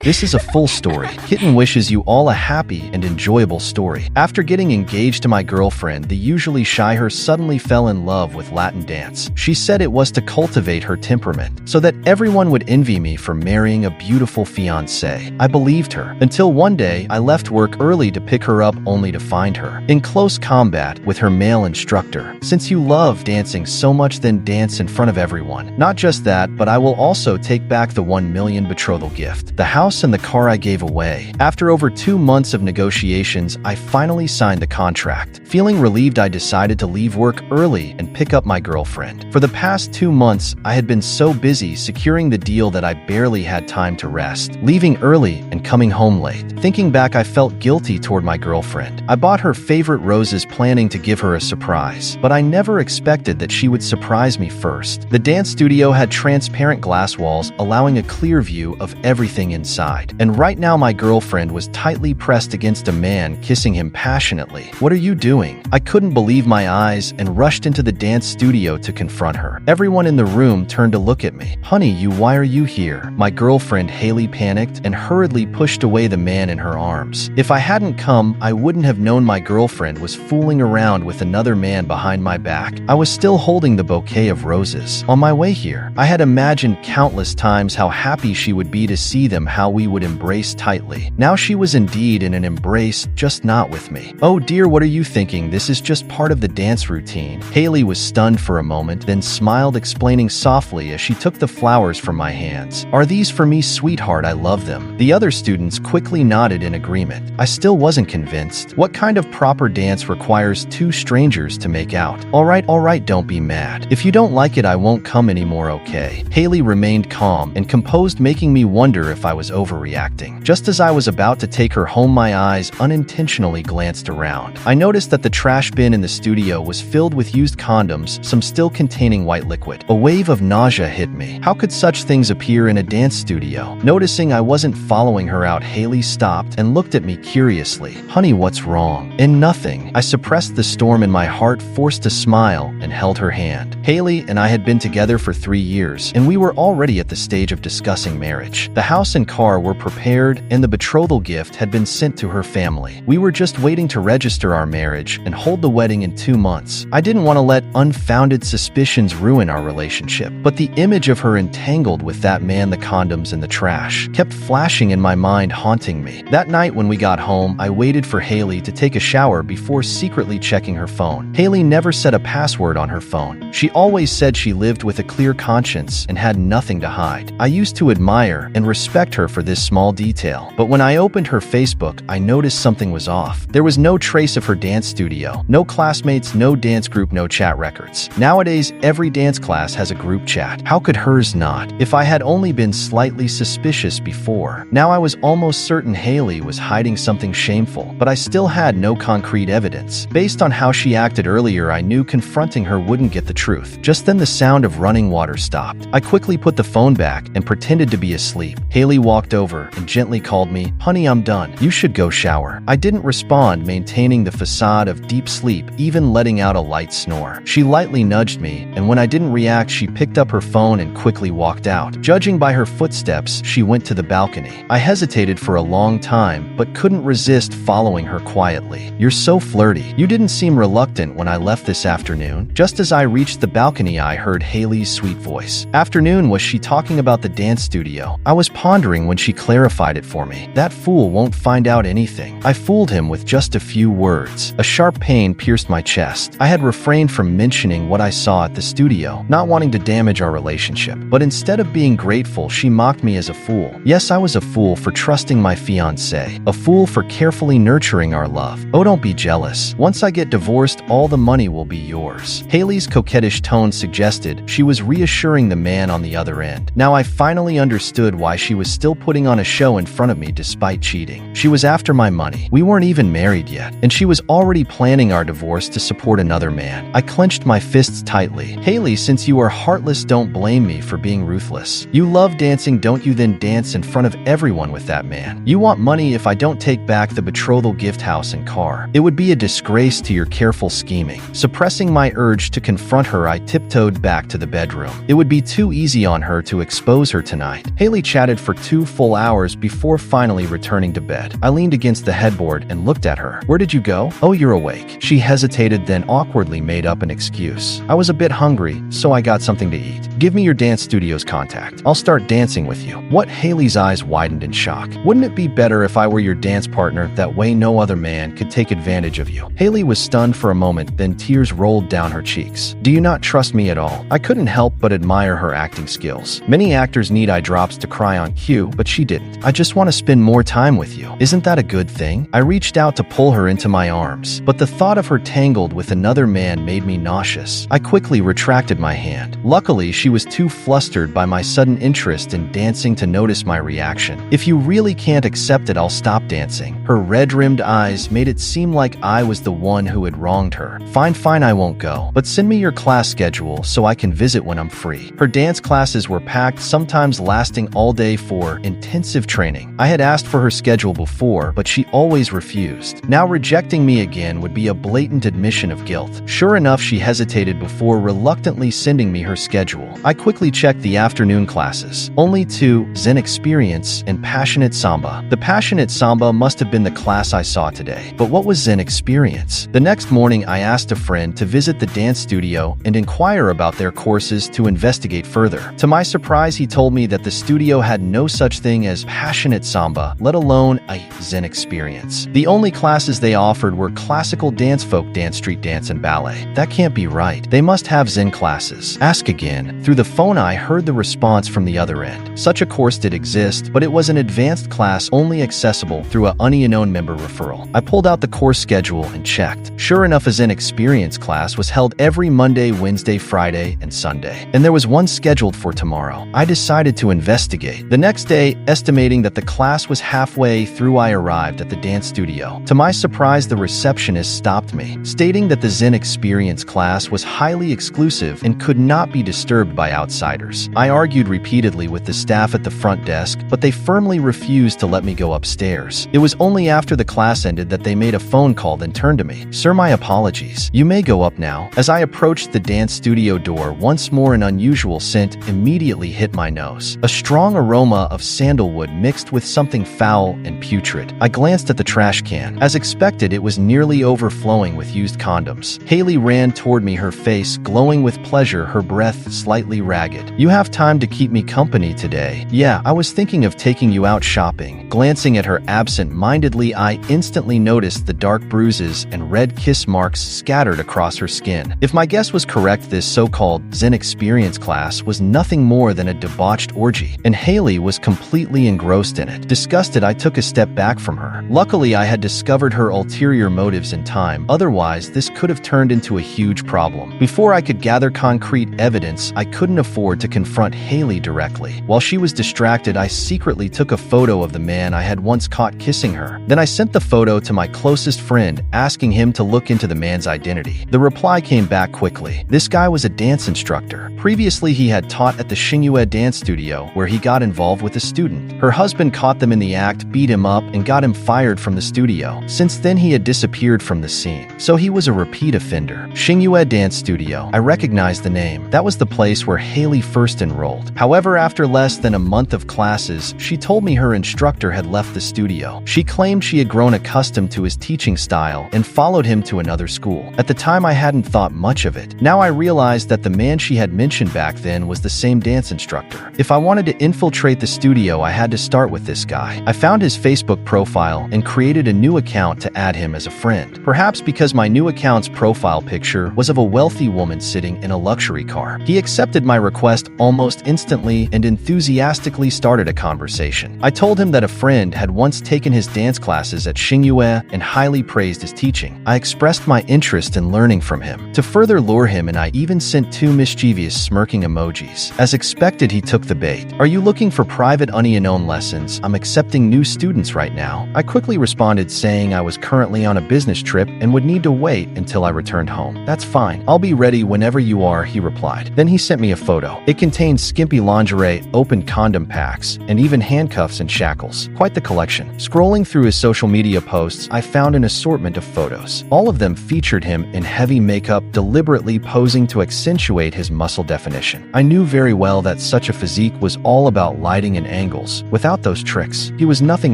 This is a full story. Kitten wishes you all a happy and enjoyable story. After getting engaged to my girlfriend, the usually shy her suddenly fell in love with Latin dance. She said it was to cultivate her temperament, so that everyone would envy me for marrying a beautiful fiance. I believed her, until one day I left work early to pick her up only to find her in close combat with her male instructor. Since you love dancing so much, then dance in front of everyone. Not just that, but I will also take back the 1 million betrothal gift, the house and the car I gave away. After over 2 months of negotiations, I finally signed the contract. Feeling relieved, I decided to leave work early and pick up my girlfriend. For the past 2 months, I had been so busy securing the deal that I barely had time to rest, leaving early and coming home late. Thinking back, I felt guilty toward my girlfriend. I bought her favorite roses, planning to give her a surprise, but I never expected that she would surprise me first. The dance studio had transparent glass walls, allowing a clear view of everything inside. And right now my girlfriend was tightly pressed against a man, kissing him passionately. "What are you doing?" I couldn't believe my eyes and rushed into the dance studio to confront her. Everyone in the room turned to look at me. "Honey, why are you here?" My girlfriend Hailey panicked and hurriedly pushed away the man in her arms. If I hadn't come, I wouldn't have known my girlfriend was fooling around with another man behind my back. I was still holding the bouquet of roses. On my way here, I had imagined countless times how happy she would be to see them, how we would embrace tightly. Now she was indeed in an embrace, just not with me. "Oh dear, what are you thinking? This is just part of the dance routine." Hailey was stunned for a moment, then smiled, explaining softly as she took the flowers from my hands. "Are these for me, sweetheart? I love them." The other students quickly nodded in agreement. I still wasn't convinced. What kind of proper dance requires 2 strangers to make out? All right, don't be mad. If you don't like it, I won't come anymore, okay?" Hailey remained calm and composed, making me wonder if I was overreacting. Just as I was about to take her home, my eyes unintentionally glanced around. I noticed that the trash bin in the studio was filled with used condoms, some still containing white liquid. A wave of nausea hit me. How could such things appear in a dance studio? Noticing I wasn't following her out, Hailey stopped and looked at me curiously. "Honey, what's wrong?" "And nothing." I suppressed the storm in my heart, forced a smile, and held her hand. Hailey and I had been together for 3 years, and we were already at the stage of discussing marriage. The house and car were prepared, and the betrothal gift had been sent to her family. We were just waiting to register our marriage and hold the wedding in 2 months. I didn't want to let unfounded suspicions ruin our relationship, but the image of her entangled with that man, the condoms and the trash, kept flashing in my mind, haunting me. That night when we got home, I waited for Hailey to take a shower before secretly checking her phone. Hailey never set a password on her phone. She always said she lived with a clear conscience and had nothing to hide. I used to admire and respect her for this small detail, but when I opened her Facebook, I noticed something was off. There was no trace of her dance studio, no classmates, no dance group, no chat records. Nowadays, every dance class has a group chat. How could hers not? If I had only been slightly suspicious before. Now I was almost certain Hailey was hiding something shameful, but I still had no concrete evidence. Based on how she acted earlier, I knew confronting her wouldn't get the truth. Just then the sound of running water stopped. I quickly put the phone back and pretended to be asleep. Hailey walked over and gently called me. "Honey, I'm done. You should go shower." I didn't respond, maintaining the facade of deep sleep, even letting out a light snore. She lightly nudged me, and when I didn't react, she picked up her phone and quickly walked out. Judging by her footsteps, she went to the balcony. I hesitated for a long time, but couldn't resist following her quietly. "You're so flirty. You didn't seem reluctant when I left this afternoon." Just as I reached the balcony, I heard Hailey's sweet voice. "Afternoon? Was she talking about the dance studio?" I was pondering when she clarified it for me. "That fool won't find out anything." I fooled him with just a few words. A sharp pain pierced my chest. I had refrained from mentioning what I saw at the studio, not wanting to damage our relationship. But instead of being grateful, she mocked me as a fool. Yes, I was a fool for trusting my fiancé, a fool for carefully nurturing our love. "Oh, don't be jealous. Once I get divorced, all the money will be yours." Hailey's coquettish tone suggested she was reassuring the man on the other end. Now I finally understood why she was still putting on a show in front of me despite cheating. She was after my money. We weren't even married yet, and she was already planning our divorce to support another man. I clenched my fists tightly. "Hailey, since you are heartless, don't blame me for being ruthless. You love dancing, don't you? Then dance in front of everyone with that man. You want money if I don't take back the betrothal gift, house and car. It would be a disgrace to your careful scheming." Suppressing my urge to confront her, I tiptoed back to the bedroom. It would be too easy on her to expose her tonight. Hailey chatted for 2 full hours before finally returning to bed. I leaned against the headboard and looked at her. "Where did you go?" "Oh, you're awake." She hesitated, then awkwardly made up an excuse. "I was a bit hungry, so I got something to eat." "Give me your dance studio's contact. I'll start dancing with you." What? Hailey's eyes widened in shock. "Wouldn't it be better if I were your dance partner? That way no other man could take advantage of you." Hailey was stunned for a moment, then tears rolled down her cheeks. "Do you not trust me at all?" I couldn't help but admire her acting skills. Many actors need eye drops to cry on cue, but she didn't. "I just want to spend more time with you. Isn't that a good thing?" I reached out to pull her into my arms, but the thought of her tangled with another man made me nauseous. I quickly retracted my hand. Luckily, she was too flustered by my sudden interest in dancing to notice my reaction. "If you really can't accept it, I'll stop dancing." Her red-rimmed eyes made it seem like I was the one who had wronged her. Fine, I won't go. But send me your class schedule so I can visit when I'm free." Her dance classes were packed, sometimes lasting all day for intensive training. I had asked for her schedule before, but she always refused. Now rejecting me again would be a blatant admission of guilt. Sure enough, she hesitated before reluctantly sending me her schedule. I quickly checked the afternoon classes. Only two, Zen Experience and Passionate Samba. The Passionate Samba must have been the class I saw today. But what was Zen Experience? The next morning, I asked a friend to visit the dance studio and inquire about their courses to investigate further. To my surprise, he told me that the studio had no such thing as Passionate Samba, let alone a Zen Experience. The only classes they offered were classical dance, folk dance, street dance, and ballet. That can't be right. They must have Zen classes. Ask again. Through the phone, I heard the response from the other end. Such a course did exist, but it was an advanced class only accessible through a unknown member referral. I pulled out the course schedule and checked. Sure enough, a Zen Experience class was held every Monday, Wednesday, Friday, and Sunday. And there was one scheduled for tomorrow. I decided to investigate. The next day, estimating that the class was halfway through, I arrived at the dance studio. To my surprise, the receptionist stopped me, stating that the Zen Experience class was highly exclusive and could not be disturbed by outsiders. I argued repeatedly with the staff at the front desk, but they firmly refused to let me go upstairs. It was only after the class ended that they made a phone call, then turned to me. "Sir, my apologies. You may go up now." As I approached the dance studio door, once more an unusual scent immediately hit my nose. A strong aroma of sandalwood mixed with something foul and putrid. I glanced at the trash can. As expected, it was nearly overflowing with used condoms. Hailey ran toward me, her face glowing with pleasure, her breath slightly ragged. "You have time to keep me company today?" "Yeah, I was thinking of taking you out shopping." Glancing at her absent-mindedly, I instantly noticed the dark bruises and red kiss marks scattered across her skin. If my guess was correct, this so-called Zen Experience class was nothing more than a debauched orgy, and Hailey was completely engrossed in it. Disgusted, I took a step back from her. Luckily, I had discovered her ulterior motives in time, otherwise this could have turned into a huge problem. Before I could gather concrete evidence, I couldn't afford to confront Hailey directly. While she was distracted, I secretly took a photo of the man I had once caught kissing her. Then I sent the photo to my closest friend, asking him to look into the man's identity. The reply came back quickly. This guy was a dance instructor. Previously, he had taught at the Xingyue dance studio, where he got involved with a student. Her husband caught them in the act, beat him up, and got him fired from the studio. Since then, he had disappeared from the scene. So he was a repeat offender. Xingyue Dance Studio. I recognized the name. That was the place where Hailey first enrolled. However, after less than a month of classes, she told me her instructor had left the studio. She claimed she had grown accustomed to his teaching style and followed him to another school. At the time, I hadn't thought much of it. Now I realized that the man she had mentioned back then was the same dance instructor. If I wanted to infiltrate the studio, I had to start with this guy. I found his Facebook profile and created a new account to add him as a friend. Perhaps because my new account's profile picture was of a wealthy woman sitting in a luxury car. He accepted my request almost instantly and enthusiastically started a conversation. I told him that a friend had once taken his dance classes at Xingyue and highly praised his teaching. I expressed my interest in learning from him. To further lure him, and I even sent 2 mischievous smirking emojis. As expected, he took the bait. "Are you looking for private unknown lessons? I'm accepting new students right now." I quickly responded, saying I was currently on a business trip and would need to wait until I returned home. "That's fine. I'll be ready whenever you are," he replied. Then he sent me a photo. It contained skimpy lingerie, open condom packs, and even handcuffs and shackles. Quite the collection. Scrolling through his social media posts, I found an assortment of photos. All of them featured him in heavy makeup, deliberately posing to accentuate his muscle definition. I knew very well that such a physique was all about lighting and angles. Without those tricks, he was nothing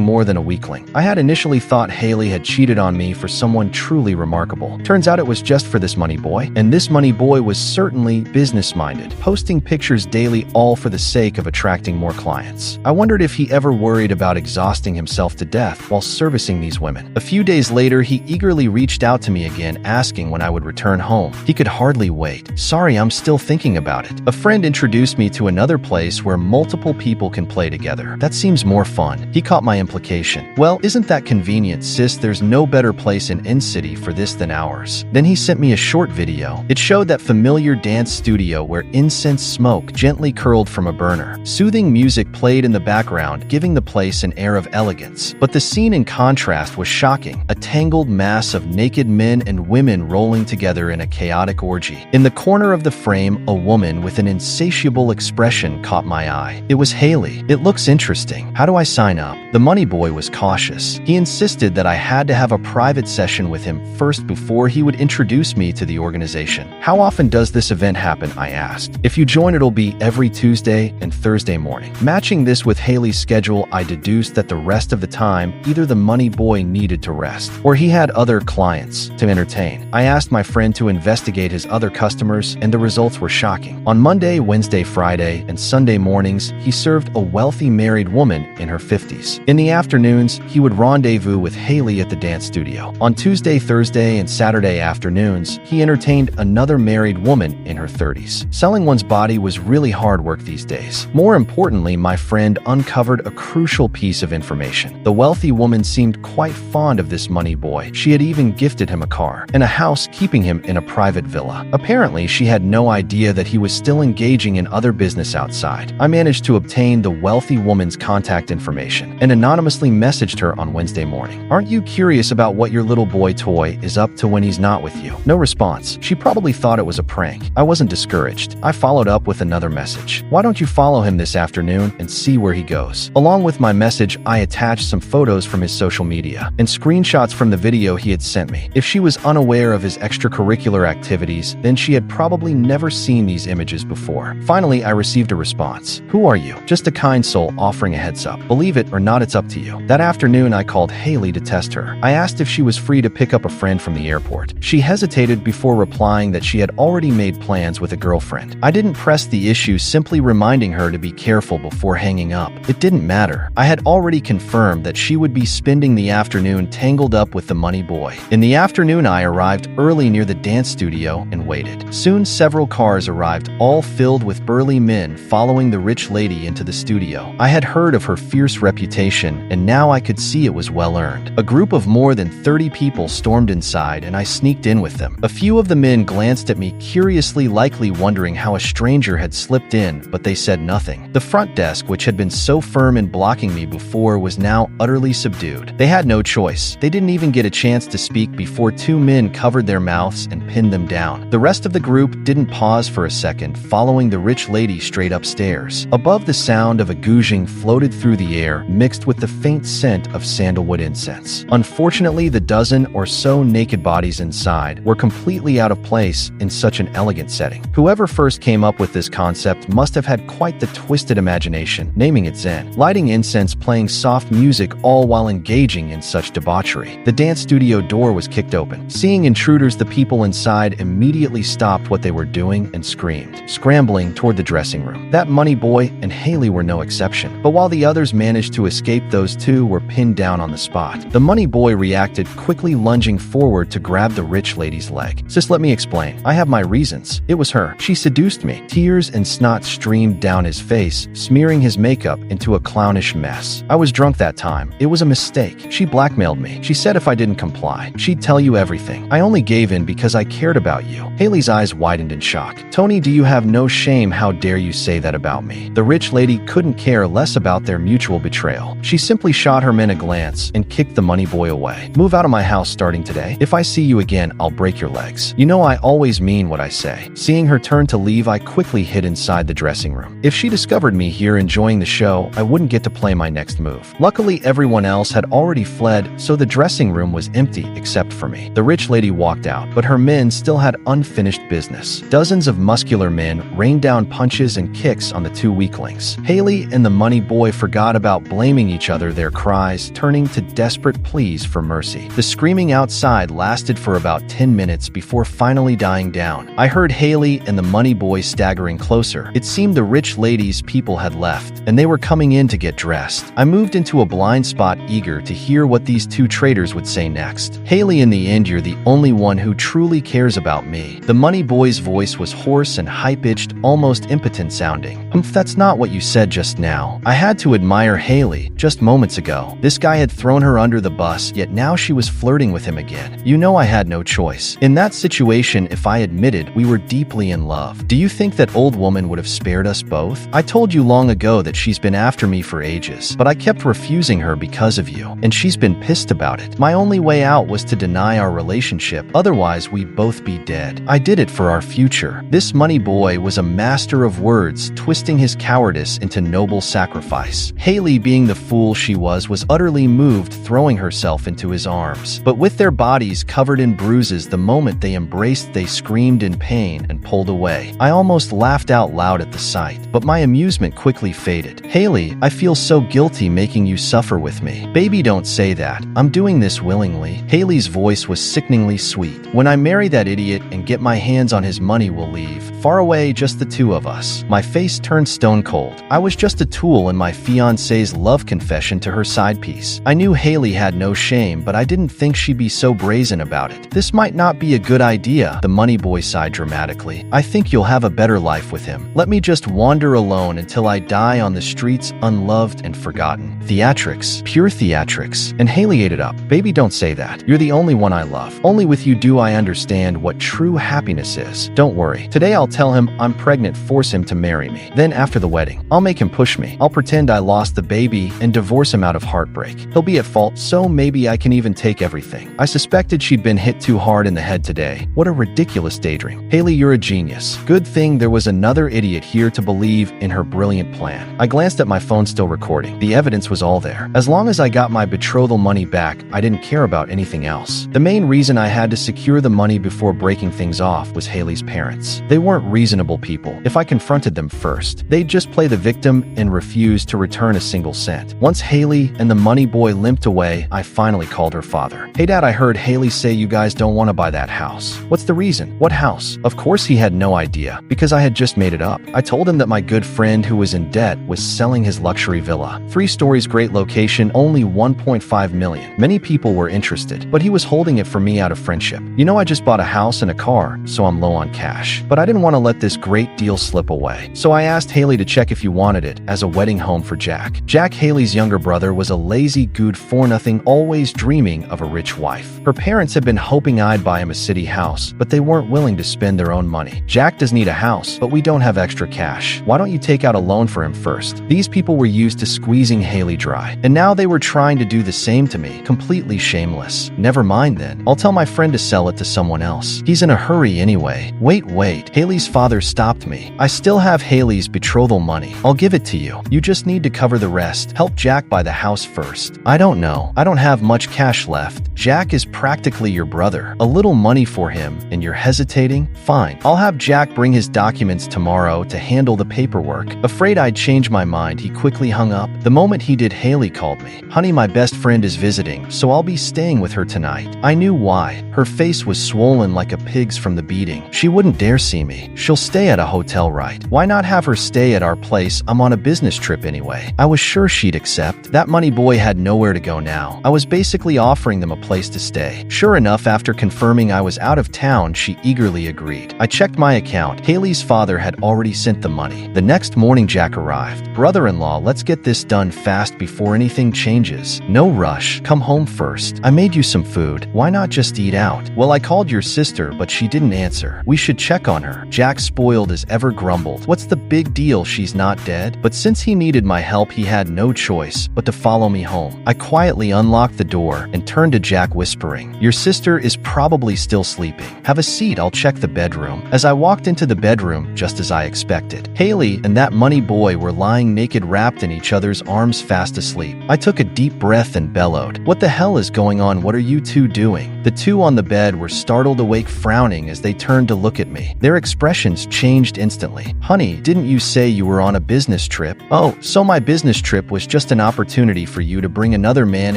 more than a weakling. I had initially thought Hailey had cheated on me for someone truly remarkable. Turns out it was just for this money boy, and this money boy was certainly business-minded, posting pictures daily all for the sake of attracting more clients. I wondered if he ever worried about exhausting himself to death while servicing these women. A few days later, he eagerly reached out to me again, asking when I would return home. He could hardly wait. Sorry, I'm still thinking about it. A friend introduced me to another place where multiple people can play together. That seems more fun. He caught my implication. Well, isn't that convenient, sis? There's no better place in N-City for this than ours. Then he sent me a short video. It showed that familiar dance studio where incense smoke gently curled from a burner. Soothing music played in the background, giving the place an air of elegance. But the scene in contrast was shocking. A tangled mass of naked men and women rolling together in a chaotic orgy. In the corner of the frame, a woman with an insatiable expression caught my eye. It was Hailey. It looks interesting. How do I sign up? The money boy was cautious. He insisted that I had to have a private session with him first before he would introduce me to the organization. How often does this event happen? I asked. If you join, it'll be every Tuesday and Thursday morning. Matching this with Hailey's schedule, I deduced that the rest of the time, either the money boy needed to rest, or he had other clients to entertain. I asked my friend to investigate his other customers, and the results were shocking. On Monday, Wednesday, Friday, and Sunday mornings, he served a wealthy married woman in her 50s. In the afternoons, he would rendezvous with Hailey at the dance studio. On Tuesday, Thursday, and Saturday afternoons, he entertained another married woman in her 30s. Selling one's body was really hard work these days. More importantly, my friend uncovered a crucial piece of information. The wealthy woman seemed quite fond of this money boy. She had even gifted him a car and a house, keeping him in a private villa. Apparently, she had no idea that he was still engaging in other business outside. I managed to obtain the wealthy woman's contact information and anonymously messaged her on Wednesday morning. Aren't you curious about what your little boy toy is up to when he's not with you? No response. She probably thought it was a prank. I wasn't discouraged. I followed up with another message. Why don't you follow him this afternoon and see where he goes? Along with my message, I attached some photos from his social media and screenshots from the video he had sent me. If she was unaware of his extracurricular activities, then she had probably never seen these images before. Finally, I received a response. Who are you? Just a kind soul offering a heads up. Believe it or not, it's up to you. That afternoon, I called Hailey to test her. I asked if she was free to pick up a friend from the airport. She hesitated before replying that she had already made plans with a girlfriend. I didn't press the issue, simply reminding her to be careful before hanging up. It didn't matter. I had already confirmed that she would be spending the afternoon tangled up with the money boy. In the afternoon, I arrived early near the dance studio and waited. Soon, several cars arrived, all filled with burly men following the rich lady into the studio. I had heard of her fierce reputation, and now I could see it was well earned. A group of more than 30 people stormed inside, and I sneaked in with them. A few of the men glanced at me curiously, likely wondering how a stranger had slipped in, but they said nothing. The front desk, which had been so firm in blocking me before, was now utterly subdued. They had no choice. They didn't even get a chance to speak before two men covered their mouths and pinned them down. The rest of the group didn't pause for a second, following the rich lady straight upstairs. Above, the sound of a gouging floated through the air, mixed with the faint scent of sandalwood incense. Unfortunately, the dozen or so naked bodies inside were completely out of place in such an elegant setting. Whoever first came up with this concept must have had quite the twisted imagination, naming it Zen. Lighting incense, playing soft music, all while engaging in such debauchery. The dance studio door was kicked open. Seeing intruders, the people inside immediately stopped what they were doing and screamed, scrambling toward the dressing room. That money boy and Hailey were no exception. But while the others managed to escape, those two were pinned down on the spot. The money boy reacted, quickly lunging forward to grab the rich lady's leg. Sis, let me explain. I have my reasons. It was her. She seduced me. Tears and snot streamed down his face, smearing his makeup into a clownish mess. I was drunk that time. It was a mistake. She blackmailed me. She said if I didn't comply, she'd tell you everything. I only gave in because I cared about you. Hailey's eyes widened in shock. Tony, do you have no shame? How dare you say that about me? The rich lady couldn't care less about their mutual betrayal. She simply shot her men a glance and kicked the money boy away. Move out of my house starting today. If I see you again, I'll break your legs. You know I always mean what I say. Seeing her turn to leave, I quickly hid inside the dressing room. If she discovered me here enjoying the show, I wouldn't get to play my next move. Luckily, everyone else had already fled, so the dressing room was empty except for me. The rich lady walked out, but her men still had unfinished business. Dozens of muscular men rained down punches and kicks on the two weaklings. Hailey and the money boy forgot about blaming each other, their cries turning to desperate pleas for mercy. The screaming outside lasted for about 10 minutes before finally dying down. I heard Hailey and the money boy staggering closer. It seemed the rich lady's people had left, and they were coming in to get dressed. I moved into a blind spot, eager to hear what these two traitors would say next. Hailey, in the end, you're the only one who truly cares about me. The money boy's voice was hoarse and high-pitched, almost impotent sounding. That's not what you said just now. I had to admire Hailey just moments ago. This guy had thrown her under the bus, yet now she was flirting with him again. You know I had no choice. In that situation, if I admitted we were deeply in love, do you think that old woman would have spared us both? I told you long ago that she's been after me for ages, but I kept refusing her because of you, and she's been pissed about it. My only way out was to deny our relationship, otherwise we'd both be dead. I did it for our future. This money boy was a master of words, twisting his cowardice into noble sacrifice. Hailey, being the fool she was utterly moved, throwing herself into his arms. But with their bodies covered in bruises, the moment they embraced, they screamed in pain and pulled away. I almost laughed out loud at the sight, but my amusement quickly faded. Hailey, I feel so guilty making you suffer with me. Baby, don't say that. I'm doing this willingly. Hailey's voice was sickeningly sweet. When I marry that idiot and get my hands on his money, we'll leave. Far away, just the two of us. My face turned stone cold. I was just a tool in my fiance's love confession to her side piece. I knew Hailey had no shame, but I didn't think she'd be so brazen about it. This might not be a good idea, the money boy sighed dramatically. I think you'll have a better life with him. Let me just wander alone until I die on the streets, unloved and forgotten. Theatrics, pure theatrics. And Hailey ate it up. Baby, don't say that. You're the only one I love. Only with you do I understand what true happiness is. Don't worry. Today I'll tell him I'm pregnant, force him to marry me. Then after the wedding, I'll make him push me. I'll pretend I lost the baby and divorce him out of heartbreak. He'll be at fault, so maybe I can even take everything. I suspected she'd been hit too hard in the head today. What a ridiculous daydream. Hailey, you're a genius. Good thing there was another idiot here to believe in her brilliant plan. I glanced at my phone, still recording. The evidence was all there. As long as I got my betrothal money back, I didn't care about anything else. The main reason I had to secure the money before breaking things off was Hailey's parents. They weren't reasonable people. If I confronted them first, they'd just play the victim and refuse to return a single cent. Once Hailey and the money boy limped away, I finally called her father. Hey Dad, I heard Hailey say you guys don't want to buy that house. What's the reason? What house? Of course he had no idea, because I had just made it up. I told him that my good friend who was in debt was selling his luxury villa. 3 stories, great location, only 1.5 million. Many people were interested, but he was holding it for me out of friendship. You know, I just bought a house and a car, so I'm low on cash. But I didn't want to let this great deal slip away. So I asked Hailey to check if you wanted it as a wedding home for Jack. Jack, Hailey's younger brother, was a lazy good for nothing, always dreaming of a rich wife. Her parents had been hoping I'd buy him a city house, but they weren't willing to spend their own money. Jack does need a house, but we don't have extra cash. Why don't you take out a loan for him first? These people were used to squeezing Hailey dry, and now they were trying to do the same to me. Completely shameless. Never mind then. I'll tell my friend to sell it to someone else. He's in a hurry anyway. Wait. Hailey's father stopped me. I still have Hailey's betrothal money. I'll give it to you. You just need to cover the rest. Help Jack buy the house first. I don't know. I don't have much cash left. Jack is practically your brother. A little money for him, and you're hesitating? Fine. I'll have Jack bring his documents tomorrow to handle the paperwork. Afraid I'd change my mind, he quickly hung up. The moment he did, Hailey called me. Honey, my best friend is visiting, so I'll be staying with her tonight. I knew why. Her face was swollen like a pig's from the beating. She wouldn't dare see me. She'll stay at a hotel, right? Why not have her stay at our place? I'm on a business trip anyway. I was sure she'd accept. That money boy had nowhere to go now. I was basically offering them a place to stay. Sure enough, after confirming I was out of town, she eagerly agreed. I checked my account. Hailey's father had already sent the money. The next morning, Jack arrived. Brother-in-law, let's get this done fast before anything changes. No rush. Come home first. I made you some food. Why not just eat out? Well, I called your sister, but she didn't answer. We should check on her. Jack, spoiled as ever, grumbled. What's the big deal? She's not dead. But since he needed my help, he had no choice but to follow me home. I quietly unlocked the door and turned to Jack, whispering, your sister is probably still sleeping. Have a seat, I'll check the bedroom. As I walked into the bedroom, just as I expected, Hailey and that money boy were lying naked, wrapped in each other's arms, fast asleep. I took a deep breath and bellowed, what the hell is going on? What are you two doing? The two on the bed were startled awake, frowning as they turned to look at me. Their expressions changed instantly. Honey, didn't you say you were on a business trip? trip? Oh, so my business trip was just an opportunity for you to bring another man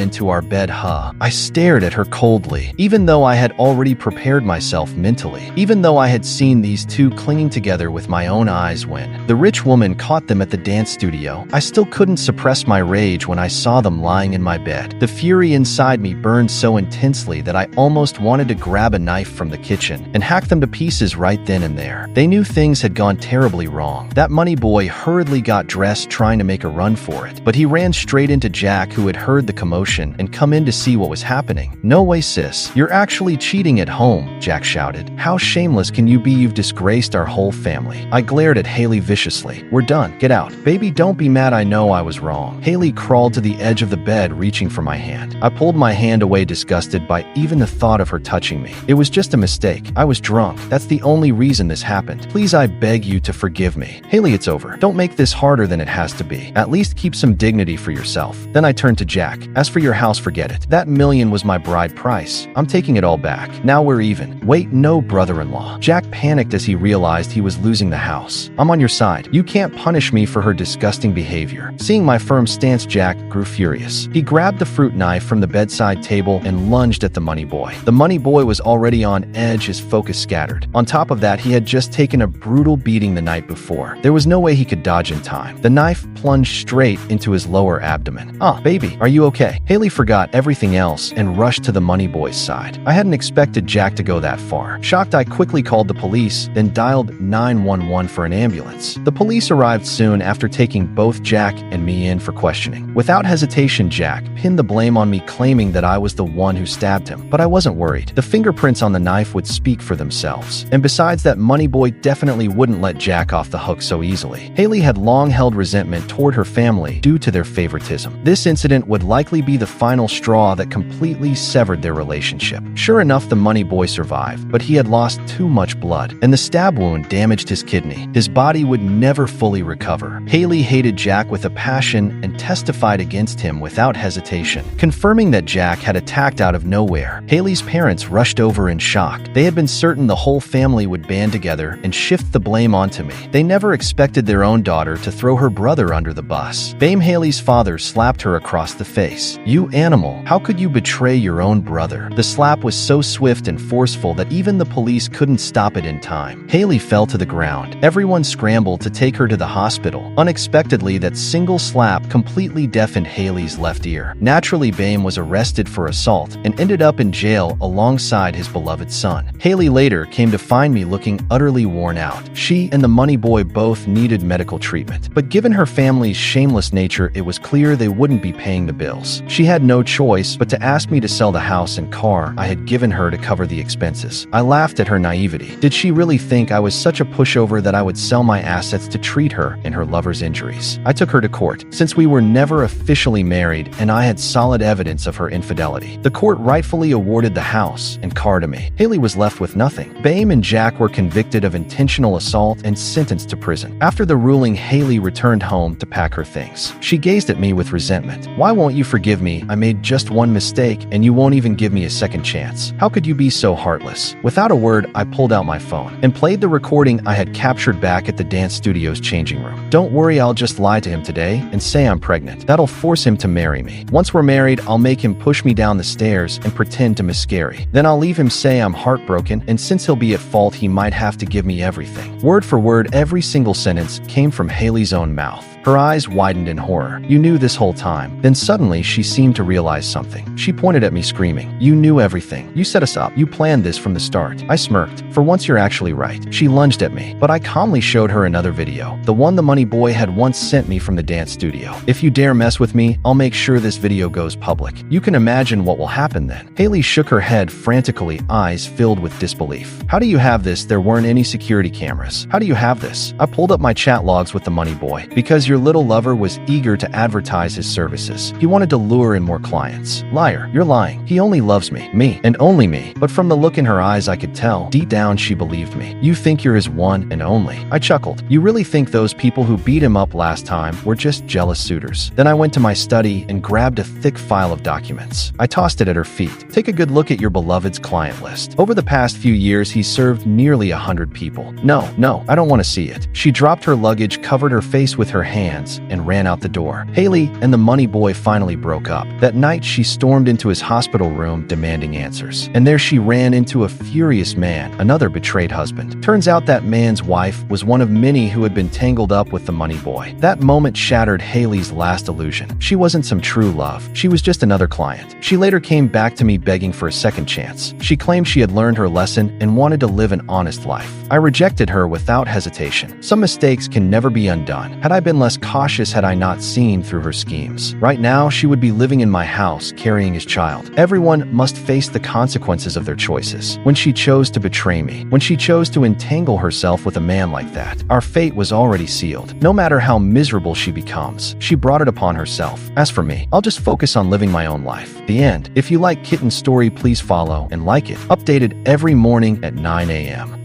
into our bed, huh? I stared at her coldly, even though I had already prepared myself mentally, even though I had seen these two clinging together with my own eyes when the rich woman caught them at the dance studio. I still couldn't suppress my rage when I saw them lying in my bed. The fury inside me burned so intensely that I almost wanted to grab a knife from the kitchen and hack them to pieces right then and there. They knew things had gone terribly wrong. That money boy hurriedly got dressed trying to make a run for it, but he ran straight into Jack, who had heard the commotion and come in to see what was happening. "No way, sis. You're actually cheating at home," Jack shouted. "How shameless can you be? You've disgraced our whole family." I glared at Hailey viciously. "We're done. Get out." "Baby, don't be mad. I know I was wrong." Hailey crawled to the edge of the bed, reaching for my hand. I pulled my hand away, disgusted by even the thought of her touching me. "It was just a mistake. I was drunk. That's the only reason this happened. Please, I beg you to forgive me." "Hailey, it's over. Don't make this harder than it has to be. At least keep some dignity for yourself." Then I turned to Jack. "As for your house, forget it. That $1 million was my bride price. I'm taking it all back. Now we're even." "Wait, no, brother-in-law." Jack panicked as he realized he was losing the house. "I'm on your side. You can't punish me for her disgusting behavior." Seeing my firm stance, Jack grew furious. He grabbed the fruit knife from the bedside table and lunged at the money boy. The money boy was already on edge, his focus scattered. On top of that, he had just taken a brutal beating the night before. There was no way he could dodge in time. The knife plunged straight into his lower abdomen. "Ah, baby, are you okay?" Hailey forgot everything else and rushed to the money boy's side. I hadn't expected Jack to go that far. Shocked, I quickly called the police, then dialed 911 for an ambulance. The police arrived soon after taking both Jack and me in for questioning. Without hesitation, Jack pinned the blame on me, claiming that I was the one who stabbed him. But I wasn't worried. The fingerprints on the knife would speak for themselves. And besides, that money boy definitely wouldn't let Jack off the hook so easily. Hailey had long held resentment toward her family due to their favoritism. This incident would likely be the final straw that completely severed their relationship. Sure enough, the money boy survived, but he had lost too much blood, and the stab wound damaged his kidney. His body would never fully recover. Hailey hated Jack with a passion and testified against him without hesitation, confirming that Jack had attacked out of nowhere. Hailey's parents rushed over in shock. They had been certain the whole family would band together and shift the blame onto me. They never expected their own daughter to throw her brother under the bus. Bame Hailey's father slapped her across the face. "You animal, how could you betray your own brother?" The slap was so swift and forceful that even the police couldn't stop it in time. Hailey fell to the ground. Everyone scrambled to take her to the hospital. Unexpectedly, that single slap completely deafened Hailey's left ear. Naturally, Bame was arrested for assault and ended up in jail alongside his beloved son. Hailey later came to find me looking utterly worn out. She and the money boy both needed medical treatment, but given her family's shameless nature, it was clear they wouldn't be paying the bills. She had no choice but to ask me to sell the house and car I had given her to cover the expenses. I laughed at her naivety. Did she really think I was such a pushover that I would sell my assets to treat her in her lover's injuries? I took her to court. Since we were never officially married and I had solid evidence of her infidelity, the court rightfully awarded the house and car to me. Hailey was left with nothing. Bame and Jack were convicted of intentional assault and sentenced to prison. After the ruling, Hailey returned home to pack her things. She gazed at me with resentment. "Why won't you forgive me? I made just one mistake and you won't even give me a second chance. How could you be so heartless?" Without a word, I pulled out my phone and played the recording I had captured back at the dance studio's changing room. "Don't worry, I'll just lie to him today and say I'm pregnant. That'll force him to marry me. Once we're married, I'll make him push me down the stairs and pretend to miscarry. Then I'll leave him say I'm heartbroken, and since he'll be at fault, he might have to give me everything." Word for word, every single sentence came from Hailey's own mouth. Her eyes widened in horror. "You knew this whole time." Then suddenly, she seemed to realize something. She pointed at me, screaming, "You knew everything. You set us up. You planned this from the start." I smirked. "For once, you're actually right." She lunged at me, but I calmly showed her another video, the one the money boy had once sent me from the dance studio. "If you dare mess with me, I'll make sure this video goes public. You can imagine what will happen then." Hailey shook her head frantically, eyes filled with disbelief. "How do you have this? There weren't any security cameras. How do you have this?" I pulled up my chat logs with the money boy. "Because your little lover was eager to advertise his services. He wanted to lure in more clients." "Liar, you're lying. He only loves me, and only me." But from the look in her eyes, I could tell, deep down, she believed me. "You think you're his one and only." I chuckled. "You really think those people who beat him up last time were just jealous suitors?" Then I went to my study and grabbed a thick file of documents. I tossed it at her feet. "Take a good look at your beloved's client list. Over the past few years, he's served nearly 100 people." No, I don't want to see it." She dropped her luggage, covered her face with her hand, hands and ran out the door. Hailey and the money boy finally broke up. That night, she stormed into his hospital room demanding answers. And there she ran into a furious man, another betrayed husband. Turns out that man's wife was one of many who had been tangled up with the money boy. That moment shattered Hailey's last illusion. She wasn't some true love. She was just another client. She later came back to me begging for a second chance. She claimed she had learned her lesson and wanted to live an honest life. I rejected her without hesitation. Some mistakes can never be undone. Had I been less cautious, had I not seen through her schemes. Right now, she would be living in my house, carrying his child. Everyone must face the consequences of their choices. When she chose to betray me, when she chose to entangle herself with a man like that, our fate was already sealed. No matter how miserable she becomes, she brought it upon herself. As for me, I'll just focus on living my own life. The end. If you like Kitten's story, please follow and like it. Updated every morning at 9 a.m.